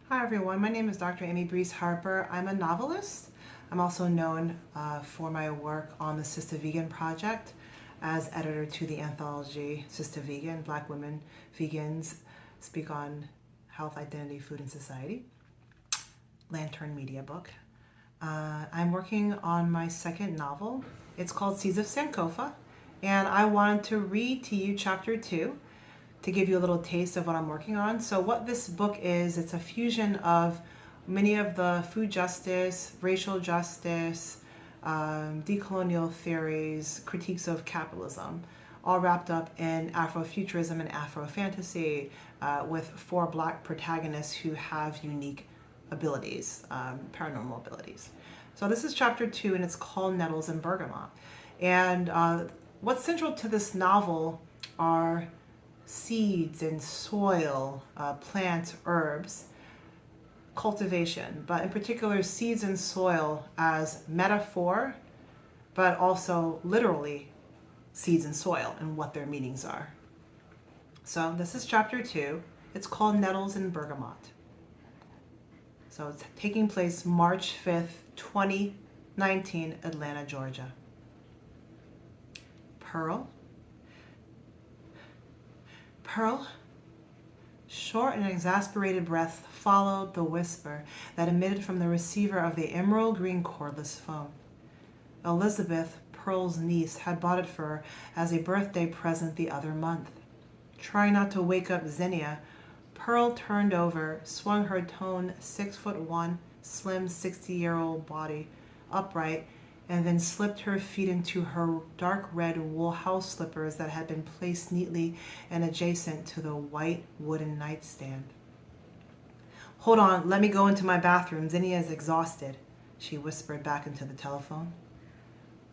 Hi everyone, my name is Dr. Amy Breeze Harper. I'm a novelist. I'm also known for my work on the Sister Vegan Project as editor to the anthology Sister Vegan, Black Women Vegans Speak on Health, Identity, Food, and Society, Lantern Media book. I'm working on my second novel. It's called Seeds of Sankofa, and I wanted to read to you chapter 2 to give you a little taste of what I'm working on. So what this book is, it's a fusion of many of the food justice, racial justice, decolonial theories, critiques of capitalism, all wrapped up in Afrofuturism and Afrofantasy, with 4 Black protagonists who have unique abilities, paranormal abilities. So this is chapter 2, and it's called Nettles and Bergamot. And what's central to this novel are seeds and soil, plants, herbs, cultivation, but in particular seeds and soil as metaphor, but also literally seeds and soil and what their meanings are. So this is chapter 2. It's called Nettles and Bergamot. So it's taking place March 5th, 2019, Atlanta, Georgia. Pearl. Pearl. Short and exasperated breath followed the whisper that emitted from the receiver of the emerald green cordless phone. Elizabeth, Pearl's niece, had bought it for her as a birthday present the other month. Trying not to wake up Zinnia, Pearl turned over, swung her toned 6'1", slim 60-year-old body upright, and then slipped her feet into her dark red wool house slippers that had been placed neatly and adjacent to the white wooden nightstand. "Hold on, let me go into my bathroom. Zinnia is exhausted," she whispered back into the telephone.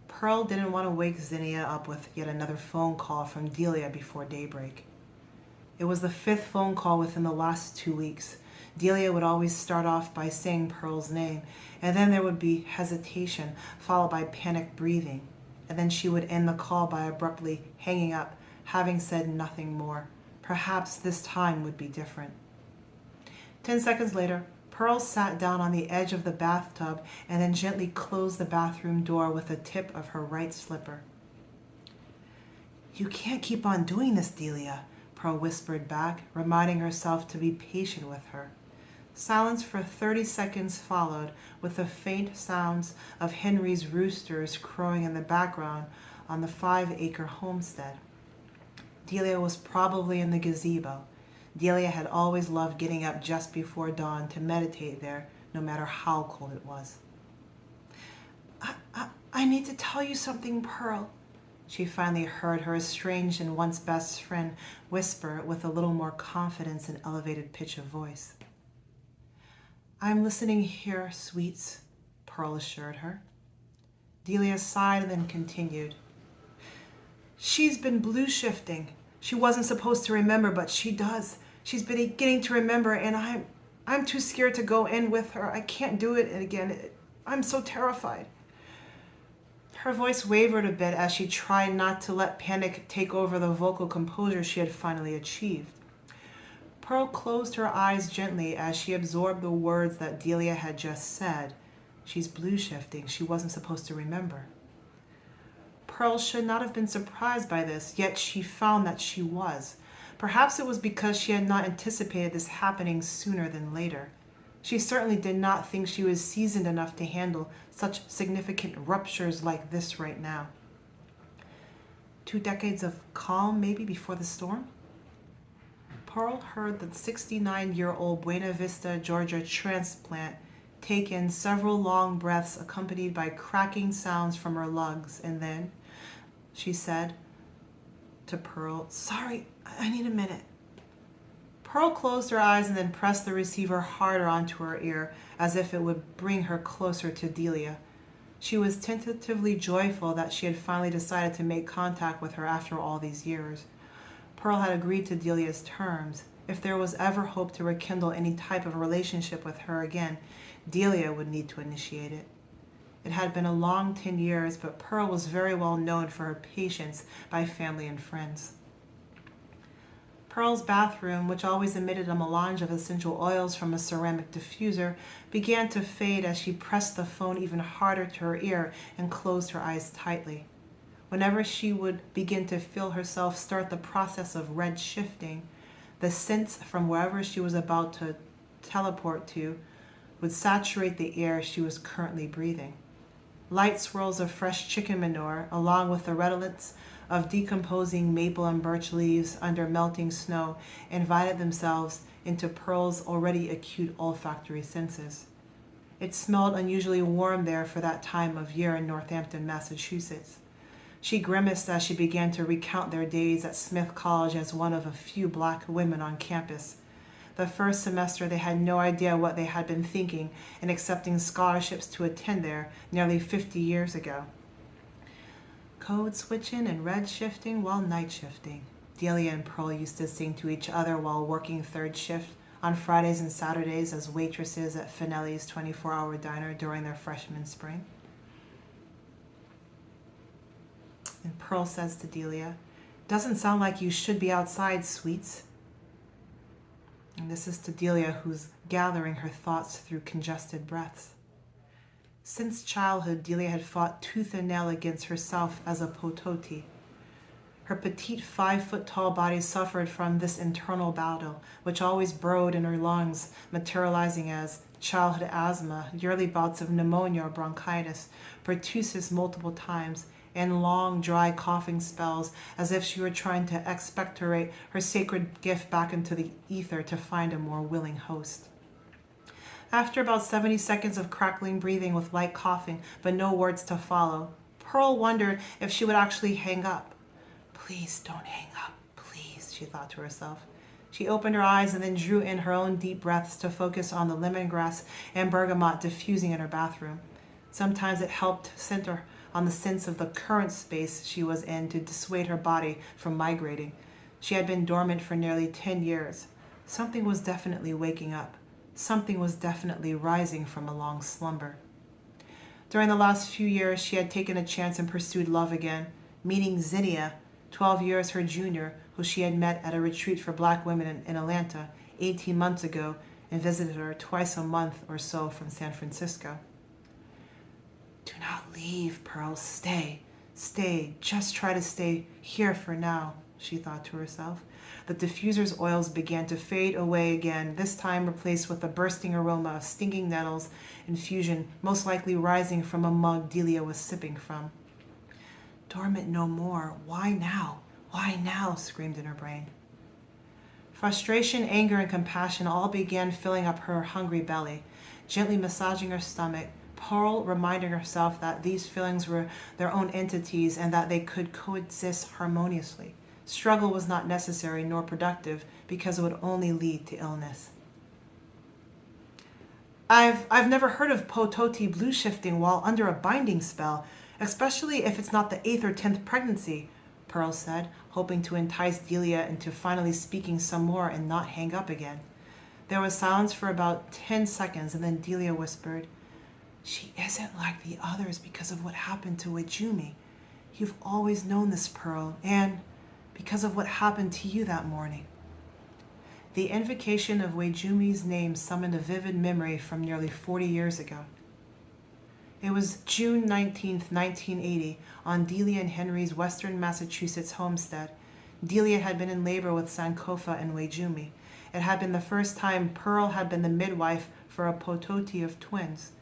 Pearl didn't want to wake Zinnia up with yet another phone call from Delia before daybreak. It was the 5th phone call within the last 2 weeks. Delia would always start off by saying Pearl's name, and then there would be hesitation, followed by panicked breathing. And then she would end the call by abruptly hanging up, having said nothing more. Perhaps this time would be different. 10 seconds later, Pearl sat down on the edge of the bathtub and then gently closed the bathroom door with the tip of her right slipper. "You can't keep on doing this, Delia," Pearl whispered back, reminding herself to be patient with her. Silence for 30 seconds followed, with the faint sounds of Henry's roosters crowing in the background on the 5-acre homestead. Delia was probably in the gazebo. Delia had always loved getting up just before dawn to meditate there, no matter how cold it was. I need to tell you something, Pearl," she finally heard her estranged and once best friend whisper with a little more confidence and elevated pitch of voice. "I'm listening here, sweets," Pearl assured her. Delia sighed and then continued. "She's been blue shifting. She wasn't supposed to remember, but she does. She's been beginning to remember, and I'm too scared to go in with her. I can't do it again. I'm so terrified." Her voice wavered a bit as she tried not to let panic take over the vocal composure she had finally achieved. Pearl closed her eyes gently as she absorbed the words that Delia had just said. She's blue shifting. She wasn't supposed to remember. Pearl should not have been surprised by this, yet she found that she was. Perhaps it was because she had not anticipated this happening sooner than later. She certainly did not think she was seasoned enough to handle such significant ruptures like this right now. 2 decades of calm, maybe, before the storm? Pearl heard the 69-year-old Buena Vista, Georgia transplant take in several long breaths accompanied by cracking sounds from her lungs, and then she said to Pearl, "Sorry, I need a minute." Pearl closed her eyes and then pressed the receiver harder onto her ear, as if it would bring her closer to Delia. She was tentatively joyful that she had finally decided to make contact with her after all these years. Pearl had agreed to Delia's terms. If there was ever hope to rekindle any type of relationship with her again, Delia would need to initiate it. It had been a long 10 years, but Pearl was very well known for her patience by family and friends. Pearl's bathroom, which always emitted a melange of essential oils from a ceramic diffuser, began to fade as she pressed the phone even harder to her ear and closed her eyes tightly. Whenever she would begin to feel herself start the process of red shifting, the scents from wherever she was about to teleport to would saturate the air she was currently breathing. Light swirls of fresh chicken manure, along with the redolence of decomposing maple and birch leaves under melting snow, invited themselves into Pearl's already acute olfactory senses. It smelled unusually warm there for that time of year in Northampton, Massachusetts. She grimaced as she began to recount their days at Smith College as one of a few black women on campus. The first semester, they had no idea what they had been thinking in accepting scholarships to attend there nearly 50 years ago. Code switching and red shifting while night shifting, Delia and Pearl used to sing to each other while working third shift on Fridays and Saturdays as waitresses at Finelli's 24-hour diner during their freshman spring. And Pearl says to Delia, "Doesn't sound like you should be outside, sweets." And this is to Delia, who's gathering her thoughts through congested breaths. Since childhood, Delia had fought tooth and nail against herself as a pototi. Her petite 5-foot-tall body suffered from this internal battle, which always burrowed in her lungs, materializing as childhood asthma, yearly bouts of pneumonia or bronchitis, pertussis multiple times, and long, dry coughing spells, as if she were trying to expectorate her sacred gift back into the ether to find a more willing host. After about 70 seconds of crackling breathing with light coughing, but no words to follow, Pearl wondered if she would actually hang up. "Please don't hang up, please," she thought to herself. She opened her eyes and then drew in her own deep breaths to focus on the lemongrass and bergamot diffusing in her bathroom. Sometimes it helped center on the sense of the current space she was in to dissuade her body from migrating. She had been dormant for nearly 10 years. Something was definitely waking up. Something was definitely rising from a long slumber. During the last few years, she had taken a chance and pursued love again, meeting Zinnia, 12 years her junior, who she had met at a retreat for black women in Atlanta 18 months ago and visited her twice a month or so from San Francisco. "Do not leave, Pearl. Stay. Stay. Just try to stay here for now," she thought to herself. The diffuser's oils began to fade away again, this time replaced with a bursting aroma of stinging nettles infusion, most likely rising from a mug Delia was sipping from. "Dormant no more. Why now? Why now?" screamed in her brain. Frustration, anger, and compassion all began filling up her hungry belly, gently massaging her stomach. Pearl reminding herself that these feelings were their own entities and that they could coexist harmoniously. Struggle was not necessary nor productive because it would only lead to illness. I've never heard of pototi blue shifting while under a binding spell, especially if it's not the 8th or 10th pregnancy," Pearl said, hoping to entice Delia into finally speaking some more and not hang up again. There was silence for about 10 seconds, and then Delia whispered, "She isn't like the others because of what happened to Wejumi. You've always known this, Pearl, and because of what happened to you that morning." The invocation of Wejumi's name summoned a vivid memory from nearly 40 years ago. It was June 19th, 1980, on Delia and Henry's Western Massachusetts homestead. Delia had been in labor with Sankofa and Wejumi. It had been the first time Pearl had been the midwife for a pototi of twins.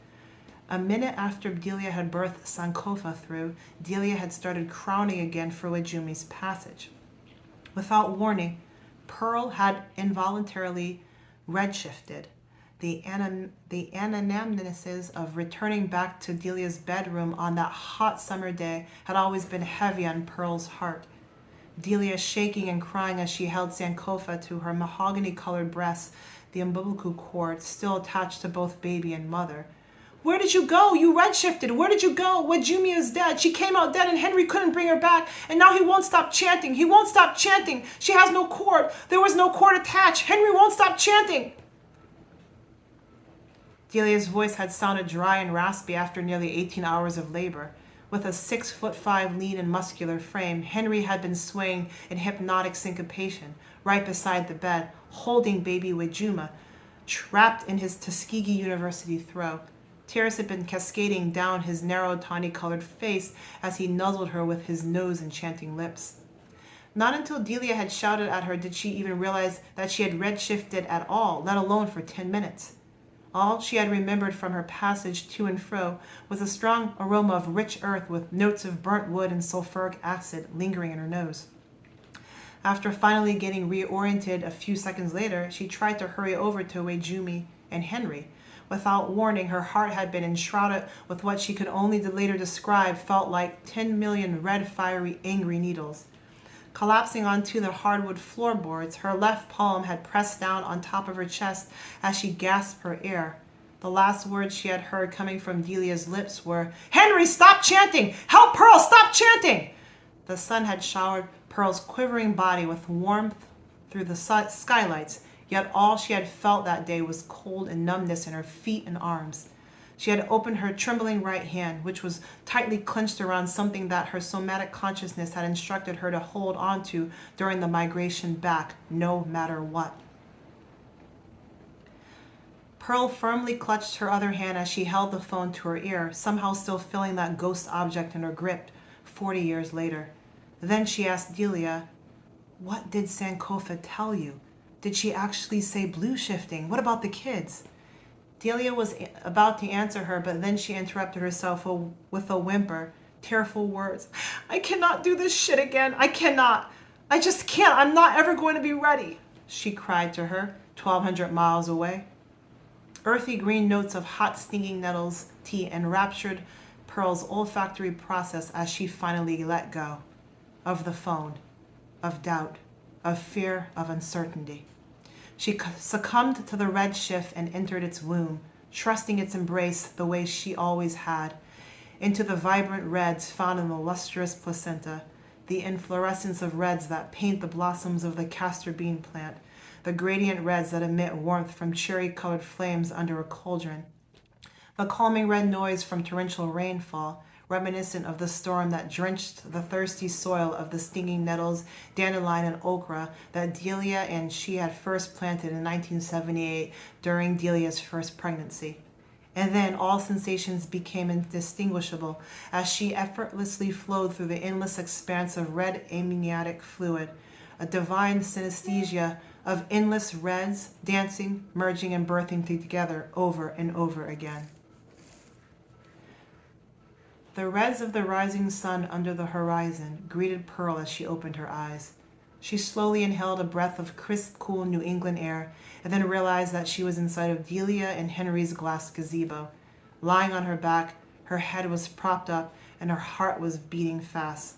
A minute after Delia had birthed Sankofa through, Delia had started crowning again for Wejumi's passage. Without warning, Pearl had involuntarily redshifted. The anamnesis of returning back to Delia's bedroom on that hot summer day had always been heavy on Pearl's heart. Delia shaking and crying as she held Sankofa to her mahogany-colored breasts, the umbilical cord still attached to both baby and mother. "Where did you go? You redshifted. Where did you go? Wejumi is dead. She came out dead and Henry couldn't bring her back. And now he won't stop chanting. He won't stop chanting. She has no cord. There was no cord attached. Henry won't stop chanting." Delia's voice had sounded dry and raspy after nearly 18 hours of labor. With a 6'5" lean and muscular frame, Henry had been swaying in hypnotic syncopation right beside the bed, holding baby Wejuma, trapped in his Tuskegee University throw. Tears had been cascading down his narrow, tawny-colored face as he nuzzled her with his nose-enchanting lips. Not until Delia had shouted at her did she even realize that she had redshifted at all, let alone for 10 minutes. All she had remembered from her passage to and fro was a strong aroma of rich earth with notes of burnt wood and sulfuric acid lingering in her nose. After finally getting reoriented a few seconds later, she tried to hurry over to Wejumi and Henry. Without warning, her heart had been enshrouded with what she could only later describe felt like 10 million red, fiery, angry needles. Collapsing onto the hardwood floorboards, her left palm had pressed down on top of her chest as she gasped for air. The last words she had heard coming from Delia's lips were, "Henry, stop chanting! Help Pearl, stop chanting!" The sun had showered Pearl's quivering body with warmth through the skylights, yet all she had felt that day was cold and numbness in her feet and arms. She had opened her trembling right hand, which was tightly clenched around something that her somatic consciousness had instructed her to hold onto during the migration back, no matter what. Pearl firmly clutched her other hand as she held the phone to her ear, somehow still feeling that ghost object in her grip 40 years later. Then she asked Delia, "What did Sankofa tell you? Did she actually say blue shifting? What about the kids?" Delia was about to answer her, but then she interrupted herself with a whimper, tearful words. "I cannot do this shit again. I cannot. I just can't. I'm not ever going to be ready," she cried to her, 1,200 miles away. Earthy green notes of hot stinging nettles tea enraptured Pearl's olfactory process as she finally let go. Of the phone, of doubt, of fear, of uncertainty. She succumbed to the red shift and entered its womb, trusting its embrace the way she always had, into the vibrant reds found in the lustrous placenta, the inflorescence of reds that paint the blossoms of the castor bean plant, the gradient reds that emit warmth from cherry-colored flames under a cauldron, the calming red noise from torrential rainfall, reminiscent of the storm that drenched the thirsty soil of the stinging nettles, dandelion, and okra that Delia and she had first planted in 1978 during Delia's first pregnancy. And then all sensations became indistinguishable as she effortlessly flowed through the endless expanse of red amniotic fluid, a divine synesthesia of endless reds, dancing, merging, and birthing together over and over again. The reds of the rising sun under the horizon greeted Pearl as she opened her eyes. She slowly inhaled a breath of crisp, cool New England air, and then realized that she was inside of Delia and Henry's glass gazebo. Lying on her back, her head was propped up, and her heart was beating fast.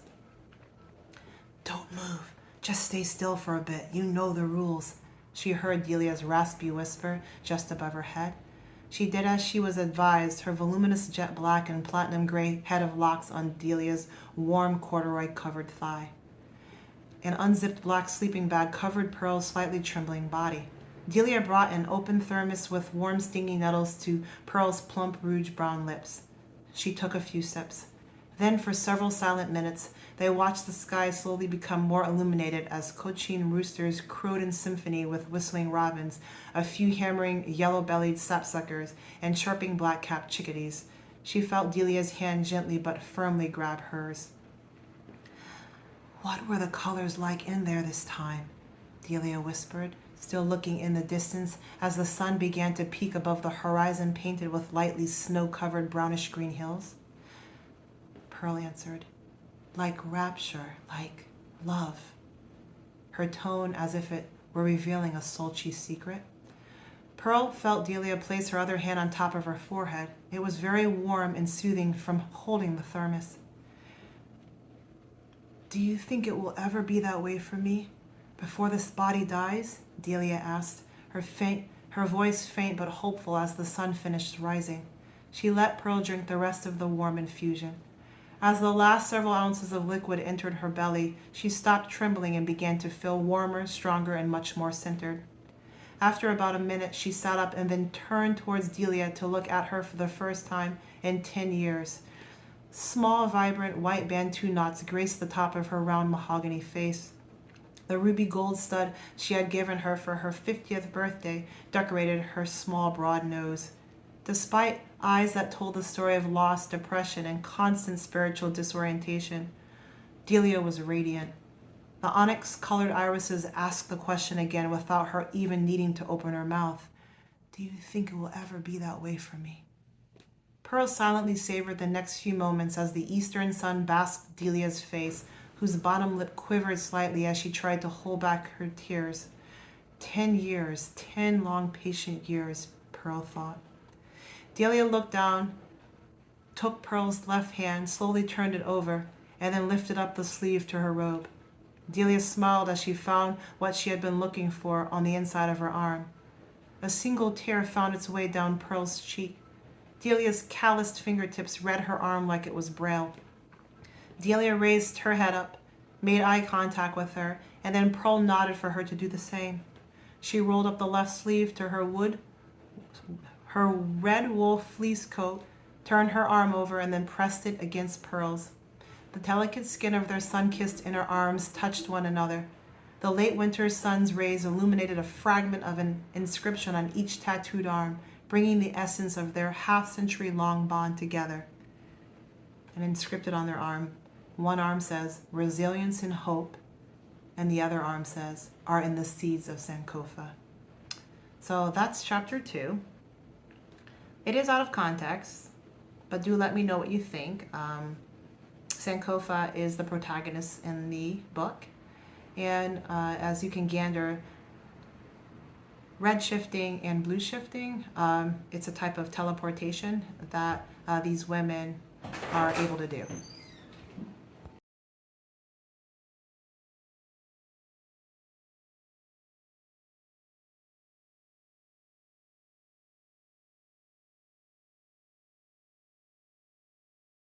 "Don't move. Just stay still for a bit. You know the rules," she heard Delia's raspy whisper just above her head. She did as she was advised, her voluminous jet black and platinum gray head of locks on Delia's warm corduroy-covered thigh. An unzipped black sleeping bag covered Pearl's slightly trembling body. Delia brought an open thermos with warm stinging nettles to Pearl's plump rouge-brown lips. She took a few sips. Then, for several silent minutes, they watched the sky slowly become more illuminated as Cochin roosters crowed in symphony with whistling robins, a few hammering yellow-bellied sapsuckers, and chirping black-capped chickadees. She felt Delia's hand gently but firmly grab hers. "What were the colors like in there this time?" Delia whispered, still looking in the distance as the sun began to peak above the horizon painted with lightly snow-covered brownish-green hills. Pearl answered, "Like rapture, like love," her tone as if it were revealing a sultry secret. Pearl felt Delia place her other hand on top of her forehead. It was very warm and soothing from holding the thermos. "Do you think it will ever be that way for me? Before this body dies?" Delia asked, her voice faint but hopeful as the sun finished rising. She let Pearl drink the rest of the warm infusion. As the last several ounces of liquid entered her belly, she stopped trembling and began to feel warmer, stronger, and much more centered. After about a minute, she sat up and then turned towards Delia to look at her for the first time in 10 years. Small, vibrant white bantu knots graced the top of her round mahogany face. The ruby gold stud she had given her for her 50th birthday decorated her small, broad nose. Despite eyes that told the story of loss, depression, and constant spiritual disorientation, Delia was radiant. The onyx-colored irises asked the question again without her even needing to open her mouth. Do you think it will ever be that way for me? Pearl silently savored the next few moments as the eastern sun basked Delia's face, whose bottom lip quivered slightly as she tried to hold back her tears. 10 years, 10 long patient years, Pearl thought. Delia looked down, took Pearl's left hand, slowly turned it over, and then lifted up the sleeve to her robe. Delia smiled as she found what she had been looking for on the inside of her arm. A single tear found its way down Pearl's cheek. Delia's calloused fingertips read her arm like it was braille. Delia raised her head up, made eye contact with her, and then Pearl nodded for her to do the same. She rolled up the left sleeve to her red wool fleece coat, turned her arm over, and then pressed it against Pearl's. The delicate skin of their sun-kissed inner arms touched one another. The late winter sun's rays illuminated a fragment of an inscription on each tattooed arm, bringing the essence of their half-century-long bond together. And inscripted on their arm, one arm says, resilience and hope, and the other arm says, are in the seeds of Sankofa. So that's chapter 2. It is out of context, but do let me know what you think. Sankofa is the protagonist in the book, and as you can gander, red shifting and blue shifting, it's a type of teleportation that these women are able to do.